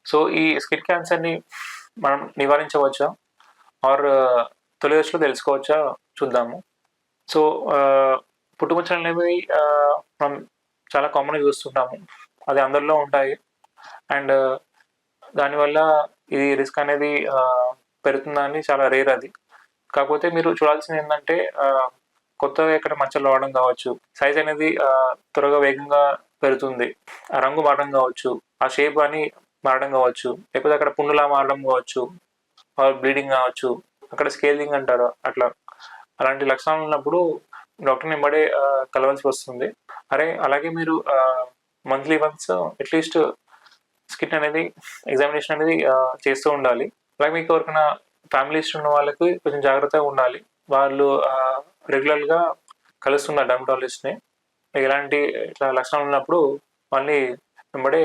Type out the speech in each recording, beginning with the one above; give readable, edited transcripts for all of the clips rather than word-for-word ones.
So ఈ skin క్యాన్సర్ని మనం నివారించవచ్చా ఆర్ తొలి దశలో తెలుసుకోవచ్చా చూద్దాము. సో పుట్టుమచ్చలు అనేవి మనం చాలా కామన్గా చూస్తుంటాము, అది అందరిలో ఉంటాయి. అండ్ దానివల్ల ఇది రిస్క్ అనేది పెరుగుతుందని చాలా రేర్ అది. కాకపోతే మీరు చూడాల్సింది ఏంటంటే కొత్తగా ఇక్కడ మచ్చలు రావడం కావచ్చు, సైజ్ అనేది త్వరగా వేగంగా పెరుగుతుంది, ఆ రంగు మారడం కావచ్చు, ఆ షేప్ అని మారడం కావచ్చు, లేకపోతే అక్కడ పుండులా మారడం కావచ్చు, బ్లీడింగ్ కావచ్చు, అక్కడ స్కేలింగ్ అంటారు అట్లా. అలాంటి లక్షణాలు ఉన్నప్పుడు డాక్టర్ని వెంబడే కలవాల్సి వస్తుంది. అలాగే మీరు మంత్లీ వన్స్ అట్లీస్ట్ స్కిన్ అనేది ఎగ్జామినేషన్ అనేది చేస్తూ ఉండాలి. అలాగే మీకు ఎవరికైనా ఫ్యామిలీ హిస్టరీ ఉన్న వాళ్ళకి కొంచెం జాగ్రత్తగా ఉండాలి. వాళ్ళు రెగ్యులర్గా కలుస్తున్నారు డర్మటాలజిస్ట్ని. ఇలాంటి ఇట్లా లక్షణాలు ఉన్నప్పుడు వాళ్ళని వెంబడే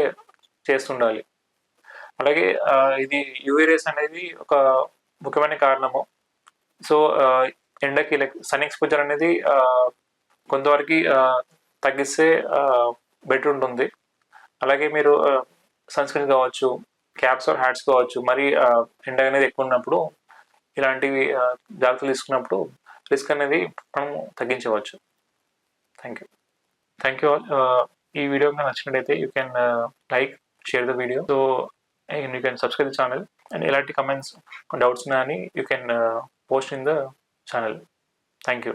చేస్తుండాలి. అలాగే ఇది యూవీ రేస్ అనేది ఒక ముఖ్యమైన కారణము. సో ఎండకి సన్ ఎక్స్పోజర్ అనేది కొంతవరకు తగ్గిస్తే బెటర్ ఉంటుంది. అలాగే మీరు సన్ స్క్రీన్ కావచ్చు, క్యాప్స్ ఆర్ హ్యాట్స్ కావచ్చు, మరి ఎండ అనేది ఎక్కువ ఉన్నప్పుడు ఇలాంటివి జాగ్రత్తలు తీసుకున్నప్పుడు రిస్క్ అనేది మనం తగ్గించవచ్చు. Thank you all. ఈ వీడియో మీకు నచ్చినట్టయితే you can like, share the video. So you can subscribe the channel. And ఎలాంటి కమెంట్స్, డౌట్స్ ఉన్నాయని you can post in the channel. Thank you.